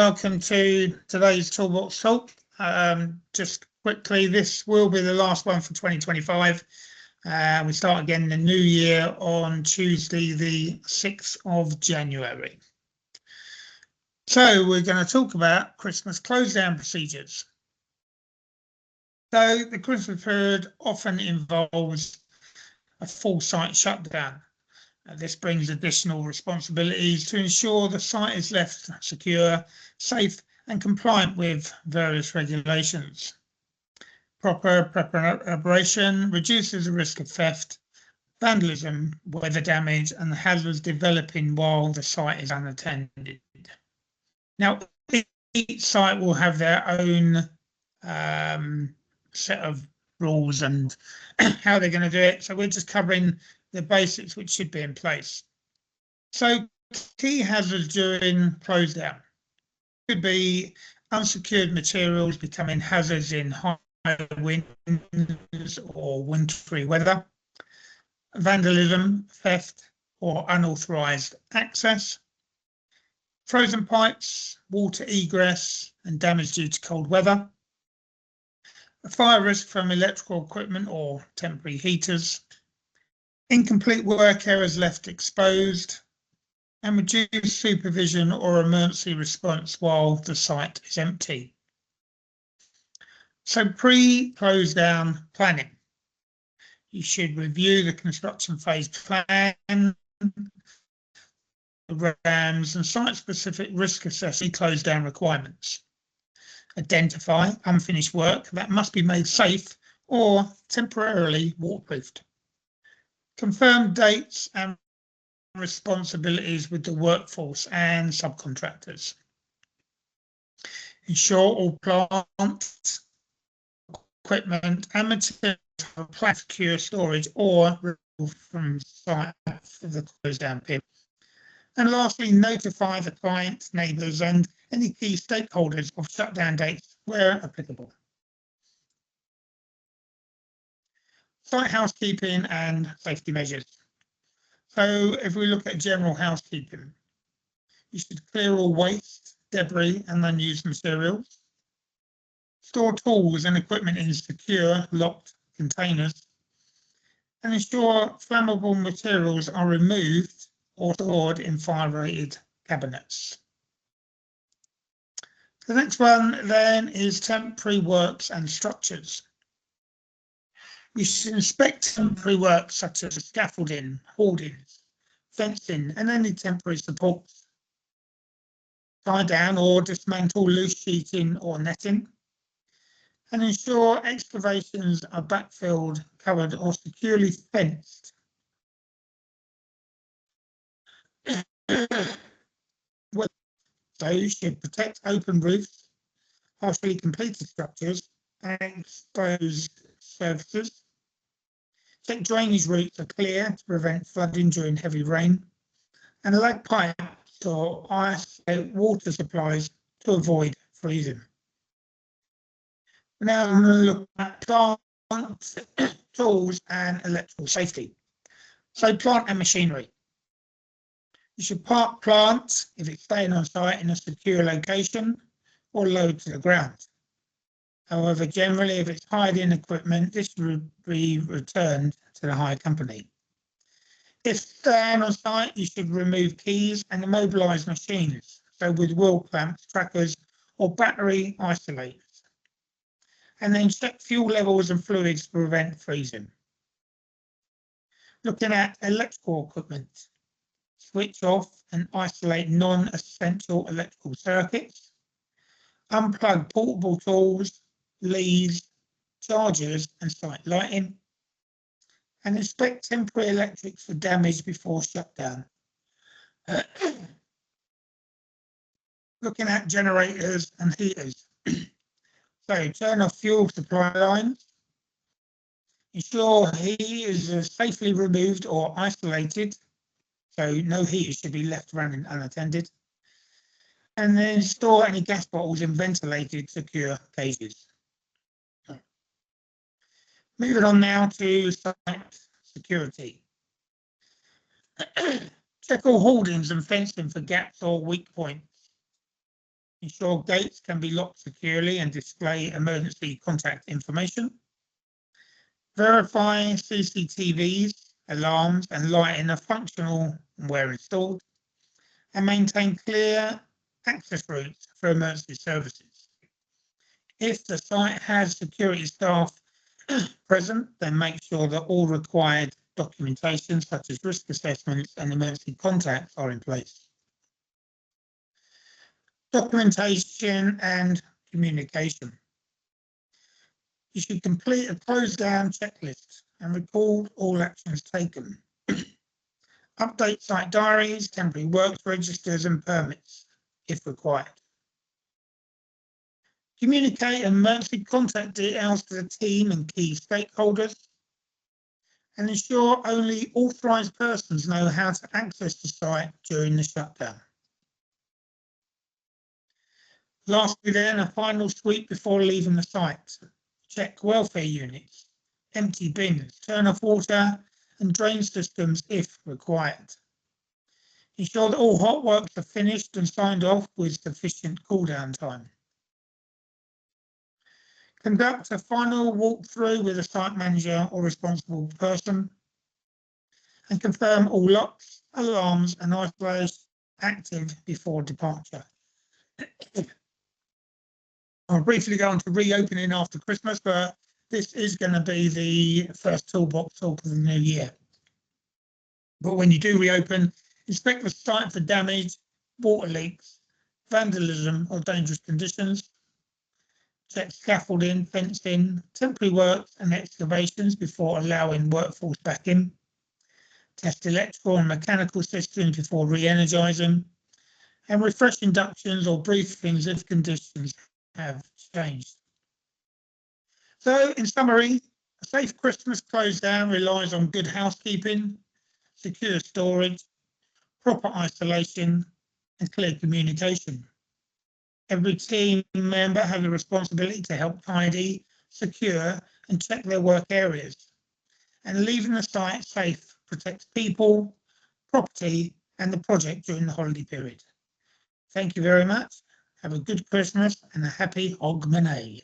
welcome to today's Toolbox Talk. Just quickly, this will be the last one for 2025. We start again in the new year on Tuesday, the 6th of January. So we're going to talk about Christmas closedown procedures. So the Christmas period often involves a full site shutdown. This brings additional responsibilities to ensure the site is left secure, safe and compliant with various regulations. Proper preparation reduces the risk of theft, vandalism, weather damage and hazards developing while the site is unattended. Now, each site will have their own set of rules and how they're going to do it. So we're just covering the basics which should be in place. So key hazards during close down could be unsecured materials becoming hazards in high winds or wintry weather, vandalism, theft or unauthorized access, frozen pipes, water egress and damage due to cold weather, a fire risk from electrical equipment or temporary heaters, incomplete work areas left exposed, and reduced supervision or emergency response while the site is empty. So pre-close down planning. You should review the construction phase plan, the RAMs and site-specific risk assessment close down requirements. Identify unfinished work that must be made safe or temporarily waterproofed. Confirm dates and responsibilities with the workforce and subcontractors. Ensure all plant, equipment and materials have planned secure storage or removal from site for the close down period. And lastly, notify the client, neighbours and any key stakeholders of shutdown dates where applicable. Site housekeeping and safety measures. So if we look at general housekeeping, you should clear all waste, debris and unused materials. Store tools and equipment in secure, locked containers. And ensure flammable materials are removed or stored in fire-rated cabinets. The next one then is temporary works and structures. You should inspect temporary works such as scaffolding, hoardings, fencing and any temporary supports. Tie down or dismantle loose sheeting or netting. And ensure excavations are backfilled, covered or securely fenced. So you should protect open roofs, partially completed structures and exposed surfaces. Check drainage routes are clear to prevent flooding during heavy rain, and lag pipes or ice water supplies to avoid freezing. Now I'm going to look at plant, tools and electrical safety. So plant and machinery. You should park plant if it's staying on site in a secure location or low to the ground. However, generally, if it's hired-in equipment, this will be returned to the hire company. If staying on site, you should remove keys and immobilise machines, so with wheel clamps, trackers, or battery isolators. And then check fuel levels and fluids to prevent freezing. Looking at electrical equipment, switch off and isolate non-essential electrical circuits. Unplug portable tools, leads, chargers and site lighting, and inspect temporary electrics for damage before shutdown. Looking at generators and heaters. So turn off fuel supply lines. Ensure heat is safely removed or isolated, so no heater should be left running unattended. And then store any gas bottles in ventilated secure cages. Moving on now to site security. Check all hoardings and fencing for gaps or weak points. Ensure gates can be locked securely and display emergency contact information. Verify CCTVs, alarms and lighting are functional where installed. And maintain clear access routes for emergency services. If the site has security staff present, then make sure that all required documentation such as risk assessments and emergency contacts are in place. Documentation and communication. You should complete a Closedown checklist and record all actions taken. Update site diaries, temporary works registers and permits if required. Communicate emergency contact details to the team and key stakeholders. And ensure only authorised persons know how to access the site during the shutdown. Lastly then, a final sweep before leaving the site. Check welfare units, empty bins, turn off water and drain systems if required. Ensure that all hot works are finished and signed off with sufficient cool down time. Conduct a final walkthrough with a site manager or responsible person. And confirm all locks, alarms and isolation active before departure. I'll briefly go on to reopening after Christmas, but this is going to be the first Toolbox Talk of the new year. But when you do reopen, inspect the site for damage, water leaks, vandalism or dangerous conditions. Check scaffolding, fencing, temporary works and excavations before allowing workforce back in. Test electrical and mechanical systems before re-energising. And refresh inductions or briefings if conditions have changed. So, in summary, a safe Christmas Closedown relies on good housekeeping, secure storage, proper isolation, and clear communication. Every team member has a responsibility to help tidy, secure, and check their work areas. And leaving the site safe protects people, property, and the project during the holiday period. Thank you very much. Have a good Christmas and a happy Hogmanay.